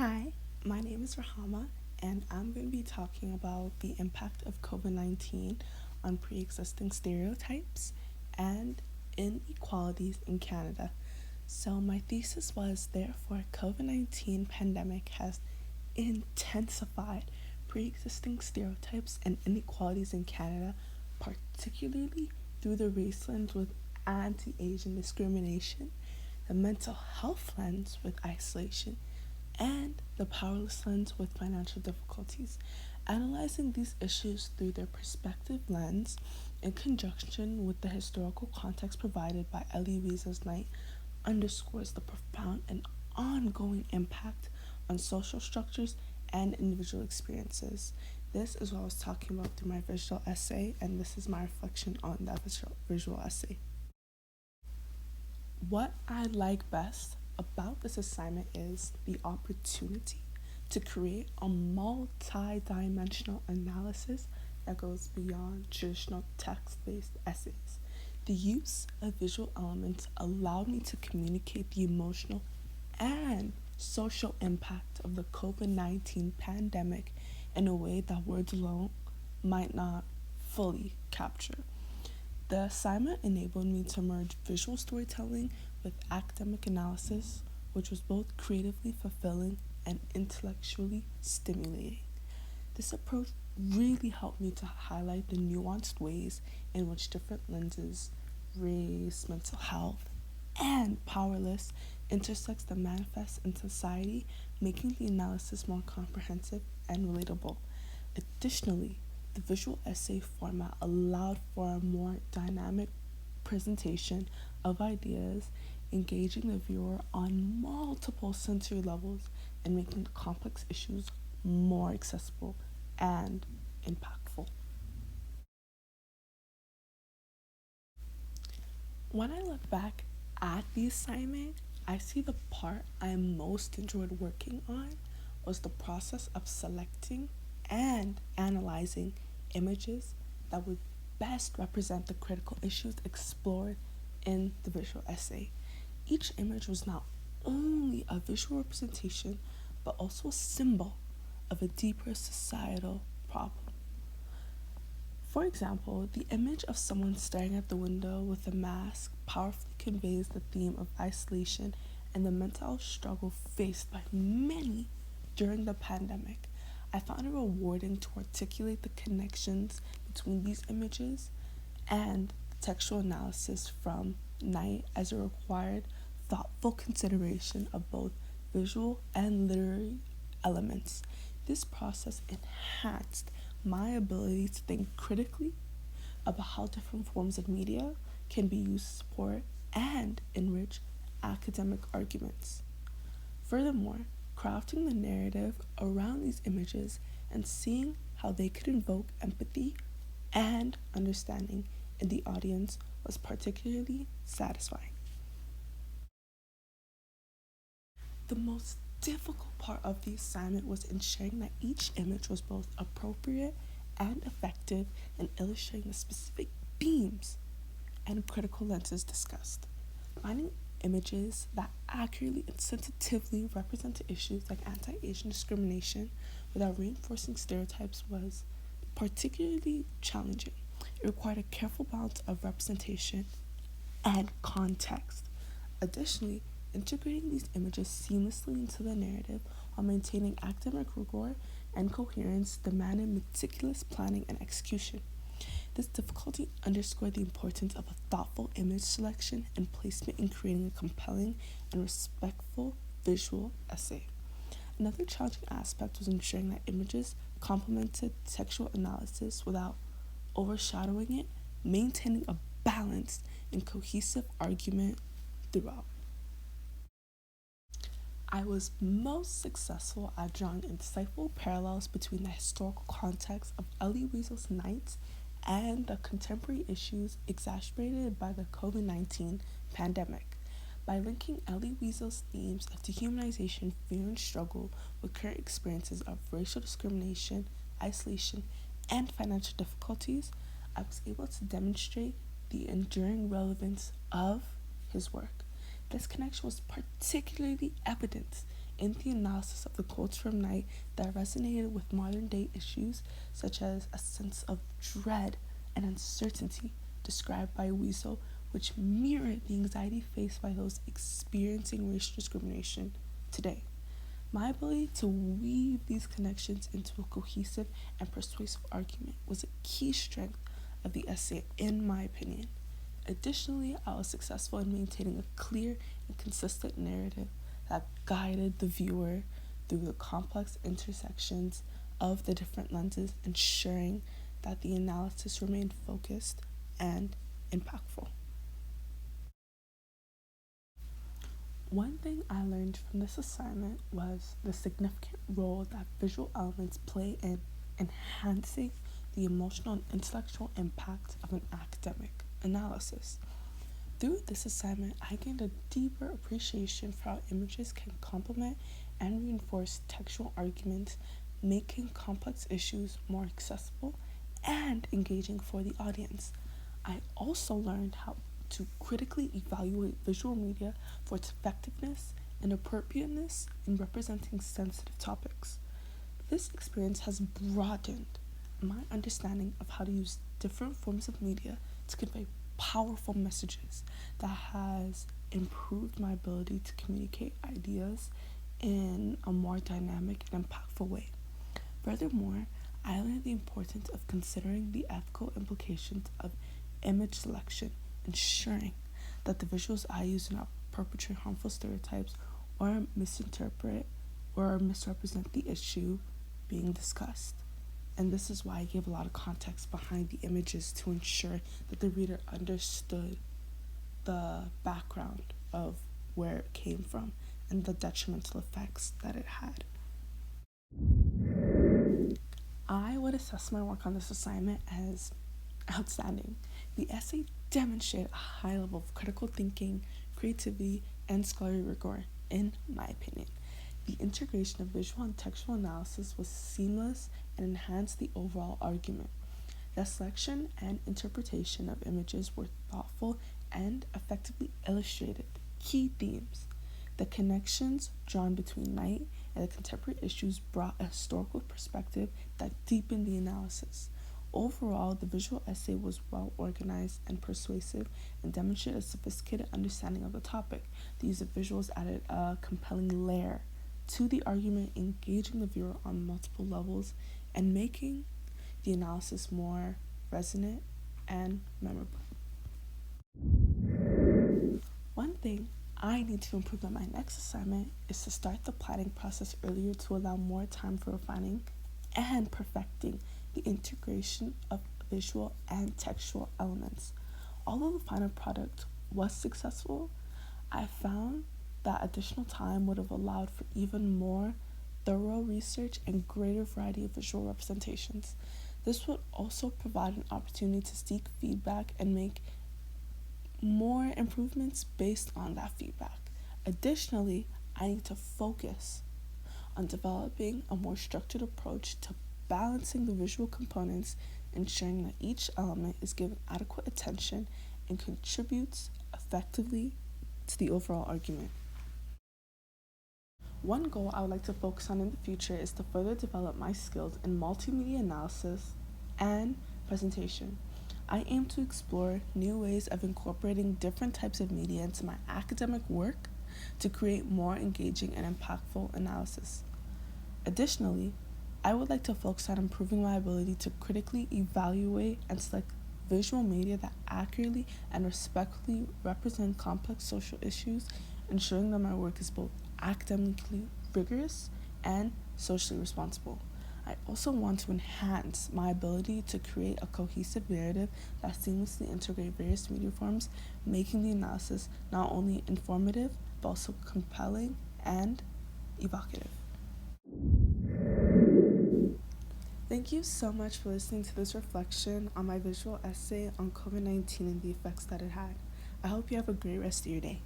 Hi, my name is Rahama, and I'm going to be talking about the impact of COVID 19 on pre existing stereotypes and inequalities in Canada. So, my thesis was therefore, COVID 19 pandemic has intensified pre existing stereotypes and inequalities in Canada, particularly through the race lens with anti Asian discrimination, the mental health lens with isolation, and the powerless lens with financial difficulties. Analyzing these issues through their perspective lens, in conjunction with the historical context provided by Elie Wiesel's Knight, underscores the profound and ongoing impact on social structures and individual experiences. This is what I was talking about through my visual essay, and this is my reflection on that visual essay. What I like best about this assignment is the opportunity to create a multi-dimensional analysis that goes beyond traditional text-based essays. The use of visual elements allowed me to communicate the emotional and social impact of the COVID 19 pandemic in a way that words alone might not fully capture. The assignment enabled me to merge visual storytelling with academic analysis, which was both creatively fulfilling and intellectually stimulating. This approach really helped me to highlight the nuanced ways in which different lenses, race, mental health, and powerless intersects that manifest in society, making the analysis more comprehensive and relatable. Additionally, the visual essay format allowed for a more dynamic presentation of ideas, engaging the viewer on multiple sensory levels and making the complex issues more accessible and impactful. When I look back at the assignment, I see the part I most enjoyed working on was the process of selecting and analyzing images that would best represent the critical issues explored in the visual essay. Each image was not only a visual representation, but also a symbol of a deeper societal problem. For example, the image of someone staring at the window with a mask powerfully conveys the theme of isolation and the mental struggle faced by many during the pandemic. I found it rewarding to articulate the connections between these images and textual analysis from Knight, as it required thoughtful consideration of both visual and literary elements. This process enhanced my ability to think critically about how different forms of media can be used to support and enrich academic arguments. Furthermore, crafting the narrative around these images and seeing how they could invoke empathy and understanding in the audience was particularly satisfying. The most difficult part of the assignment was ensuring that each image was both appropriate and effective in illustrating the specific themes and critical lenses discussed. Finding images that accurately and sensitively represented issues like anti Asian discrimination without reinforcing stereotypes was particularly challenging. It required a careful balance of representation and context. Additionally, integrating these images seamlessly into the narrative while maintaining academic rigor and coherence demanded meticulous planning and execution. This difficulty underscored the importance of a thoughtful image selection and placement in creating a compelling and respectful visual essay. Another challenging aspect was ensuring that images complemented textual analysis without overshadowing it, maintaining a balanced and cohesive argument throughout. I was most successful at drawing insightful parallels between the historical context of Elie Wiesel's Knights and the contemporary issues exacerbated by the COVID 19 pandemic. By linking Elie Wiesel's themes of dehumanization, fear, and struggle with current experiences of racial discrimination, isolation, and financial difficulties, I was able to demonstrate the enduring relevance of his work. This connection was particularly evident in the analysis of the quotes from Knight that resonated with modern day issues such as a sense of dread and uncertainty described by Weasel, which mirrored the anxiety faced by those experiencing racial discrimination today. My ability to weave these connections into a cohesive and persuasive argument was a key strength of the essay, in my opinion. Additionally, I was successful in maintaining a clear and consistent narrative that guided the viewer through the complex intersections of the different lenses, ensuring that the analysis remained focused and impactful. One thing I learned from this assignment was the significant role that visual elements play in enhancing the emotional and intellectual impact of an academic analysis. Through this assignment, I gained a deeper appreciation for how images can complement and reinforce textual arguments, making complex issues more accessible and engaging for the audience. I also learned how to critically evaluate visual media for its effectiveness and appropriateness in representing sensitive topics. This experience has broadened my understanding of how to use different forms of media to convey powerful messages that has improved my ability to communicate ideas in a more dynamic and impactful way. Furthermore, I learned the importance of considering the ethical implications of image selection, ensuring that the visuals I use do not perpetrate harmful stereotypes or misinterpret or misrepresent the issue being discussed. And this is why I gave a lot of context behind the images to ensure that the reader understood the background of where it came from and the detrimental effects that it had. I would assess my work on this assignment as outstanding. The essay demonstrated a high level of critical thinking, creativity, and scholarly rigor, in my opinion. The integration of visual and textual analysis was seamless and enhanced the overall argument. The selection and interpretation of images were thoughtful and effectively illustrated key themes. The connections drawn between Knight and the contemporary issues brought a historical perspective that deepened the analysis. Overall, the visual essay was well organized and persuasive and demonstrated a sophisticated understanding of the topic. The use of visuals added a compelling layer to the argument, engaging the viewer on multiple levels and making the analysis more resonant and memorable. One thing I need to improve on my next assignment is to start the planning process earlier to allow more time for refining and perfecting the integration of visual and textual elements. Although the final product was successful, I found that additional time would have allowed for even more thorough research and greater variety of visual representations. This would also provide an opportunity to seek feedback and make more improvements based on that feedback. Additionally, I need to focus on developing a more structured approach to balancing the visual components, ensuring that each element is given adequate attention and contributes effectively to the overall argument. One goal I would like to focus on in the future is to further develop my skills in multimedia analysis and presentation. I aim to explore new ways of incorporating different types of media into my academic work to create more engaging and impactful analysis. Additionally, I would like to focus on improving my ability to critically evaluate and select visual media that accurately and respectfully represent complex social issues, ensuring that my work is both academically rigorous and socially responsible. I also want to enhance my ability to create a cohesive narrative that seamlessly integrates various media forms, making the analysis not only informative but also compelling and evocative. Thank you so much for listening to this reflection on my visual essay on COVID-19 and the effects that it had. I hope you have a great rest of your day.